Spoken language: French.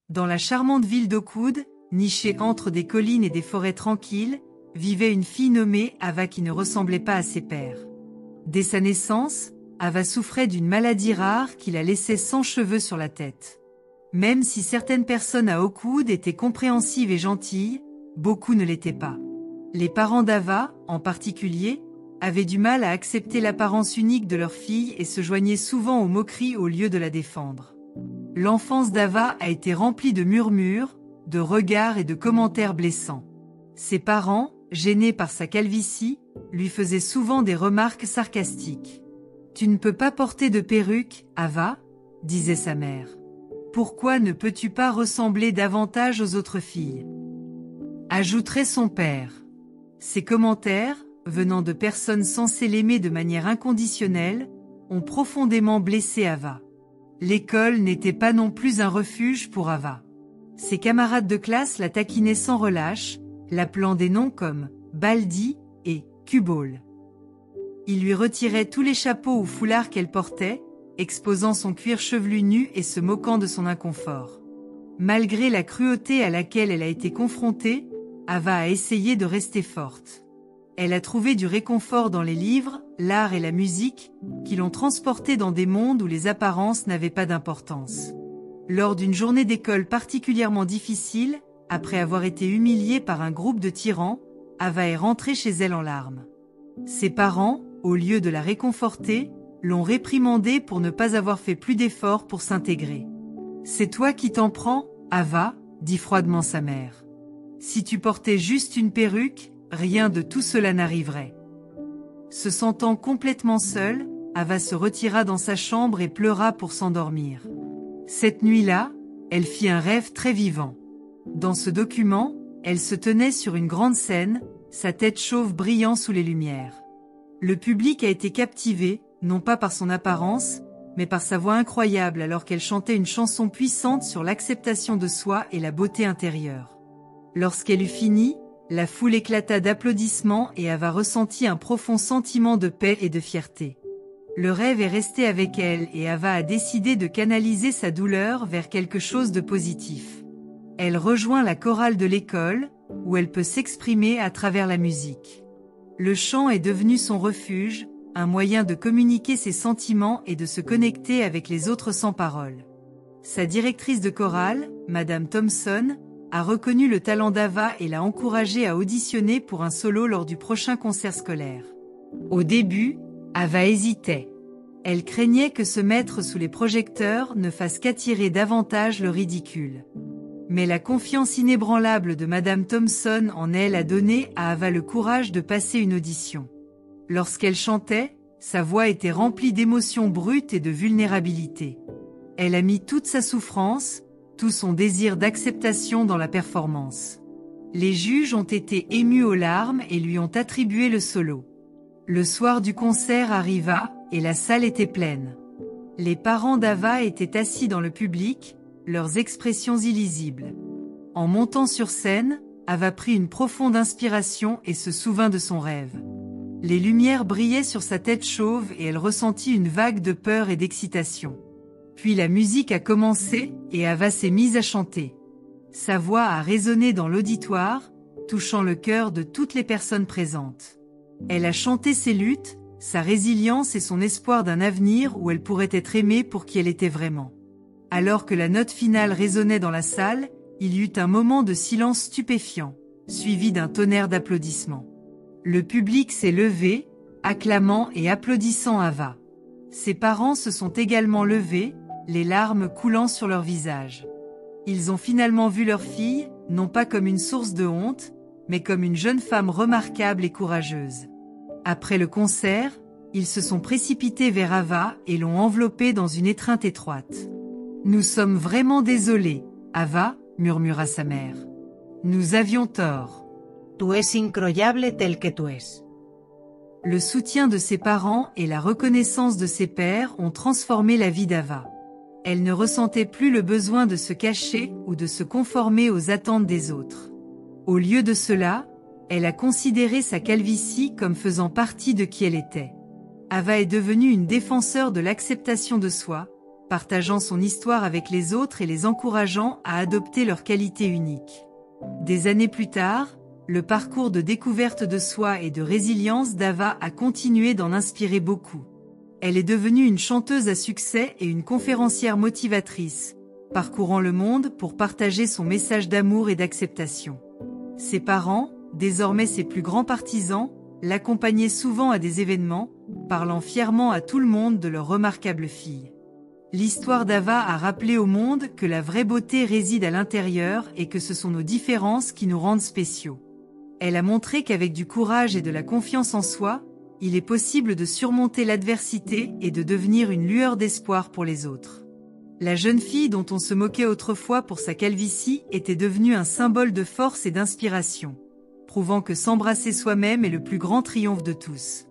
Dans la charmante ville d'Okud, nichée entre des collines et des forêts tranquilles, vivait une fille nommée Ava qui ne ressemblait pas à ses pères. Dès sa naissance, Ava souffrait d'une maladie rare qui la laissait sans cheveux sur la tête. Même si certaines personnes à Okud étaient compréhensives et gentilles, beaucoup ne l'étaient pas. Les parents d'Ava, en particulier, avaient du mal à accepter l'apparence unique de leur fille et se joignaient souvent aux moqueries au lieu de la défendre. L'enfance d'Ava a été remplie de murmures, de regards et de commentaires blessants. Ses parents, gênés par sa calvitie, lui faisaient souvent des remarques sarcastiques. « Tu ne peux pas porter de perruque, Ava » disait sa mère. « Pourquoi ne peux-tu pas ressembler davantage aux autres filles » ajouterait son père. Ces commentaires, venant de personnes censées l'aimer de manière inconditionnelle, ont profondément blessé Ava. L'école n'était pas non plus un refuge pour Ava. Ses camarades de classe la taquinaient sans relâche, l'appelant des noms comme Baldi et Cuball. Ils lui retiraient tous les chapeaux ou foulards qu'elle portait, exposant son cuir chevelu nu et se moquant de son inconfort. Malgré la cruauté à laquelle elle a été confrontée, Ava a essayé de rester forte. Elle a trouvé du réconfort dans les livres, l'art et la musique, qui l'ont transportée dans des mondes où les apparences n'avaient pas d'importance. Lors d'une journée d'école particulièrement difficile, après avoir été humiliée par un groupe de tyrans, Ava est rentrée chez elle en larmes. Ses parents, au lieu de la réconforter, l'ont réprimandée pour ne pas avoir fait plus d'efforts pour s'intégrer. « C'est toi qui t'en prends, Ava » dit froidement sa mère. « Si tu portais juste une perruque, rien de tout cela n'arriverait. » Se sentant complètement seule, Ava se retira dans sa chambre et pleura pour s'endormir. Cette nuit-là, elle fit un rêve très vivant. Dans ce document, elle se tenait sur une grande scène, sa tête chauve brillant sous les lumières. Le public a été captivé, non pas par son apparence, mais par sa voix incroyable alors qu'elle chantait une chanson puissante sur l'acceptation de soi et la beauté intérieure. Lorsqu'elle eut fini, la foule éclata d'applaudissements et Ava ressentit un profond sentiment de paix et de fierté. Le rêve est resté avec elle et Ava a décidé de canaliser sa douleur vers quelque chose de positif. Elle rejoint la chorale de l'école, où elle peut s'exprimer à travers la musique. Le chant est devenu son refuge, un moyen de communiquer ses sentiments et de se connecter avec les autres sans parole. Sa directrice de chorale, Madame Thompson, a reconnu le talent d'Ava et l'a encouragée à auditionner pour un solo lors du prochain concert scolaire. Au début, Ava hésitait. Elle craignait que se mettre sous les projecteurs ne fasse qu'attirer davantage le ridicule. Mais la confiance inébranlable de Madame Thompson en elle a donné à Ava le courage de passer une audition. Lorsqu'elle chantait, sa voix était remplie d'émotions brutes et de vulnérabilité. Elle a mis toute sa souffrance, tout son désir d'acceptation dans la performance. Les juges ont été émus aux larmes et lui ont attribué le solo. Le soir du concert arriva, et la salle était pleine. Les parents d'Ava étaient assis dans le public, leurs expressions illisibles. En montant sur scène, Ava prit une profonde inspiration et se souvint de son rêve. Les lumières brillaient sur sa tête chauve et elle ressentit une vague de peur et d'excitation. Puis la musique a commencé, et Ava s'est mise à chanter. Sa voix a résonné dans l'auditoire, touchant le cœur de toutes les personnes présentes. Elle a chanté ses luttes, sa résilience et son espoir d'un avenir où elle pourrait être aimée pour qui elle était vraiment. Alors que la note finale résonnait dans la salle, il y eut un moment de silence stupéfiant, suivi d'un tonnerre d'applaudissements. Le public s'est levé, acclamant et applaudissant Ava. Ses parents se sont également levés, les larmes coulant sur leur visage. Ils ont finalement vu leur fille, non pas comme une source de honte, mais comme une jeune femme remarquable et courageuse. Après le concert, ils se sont précipités vers Ava et l'ont enveloppée dans une étreinte étroite. « Nous sommes vraiment désolés, Ava » murmura sa mère. « Nous avions tort. » Tu es incroyable tel que tu es. Le soutien de ses parents et la reconnaissance de ses pairs ont transformé la vie d'Ava. Elle ne ressentait plus le besoin de se cacher ou de se conformer aux attentes des autres. Au lieu de cela, elle a considéré sa calvitie comme faisant partie de qui elle était. Ava est devenue une défenseur de l'acceptation de soi, partageant son histoire avec les autres et les encourageant à adopter leurs qualités uniques. Des années plus tard, le parcours de découverte de soi et de résilience d'Ava a continué d'en inspirer beaucoup. Elle est devenue une chanteuse à succès et une conférencière motivatrice, parcourant le monde pour partager son message d'amour et d'acceptation. Ses parents, désormais ses plus grands partisans, l'accompagnaient souvent à des événements, parlant fièrement à tout le monde de leur remarquable fille. L'histoire d'Ava a rappelé au monde que la vraie beauté réside à l'intérieur et que ce sont nos différences qui nous rendent spéciaux. Elle a montré qu'avec du courage et de la confiance en soi, il est possible de surmonter l'adversité et de devenir une lueur d'espoir pour les autres. La jeune fille dont on se moquait autrefois pour sa calvitie était devenue un symbole de force et d'inspiration, prouvant que s'embrasser soi-même est le plus grand triomphe de tous.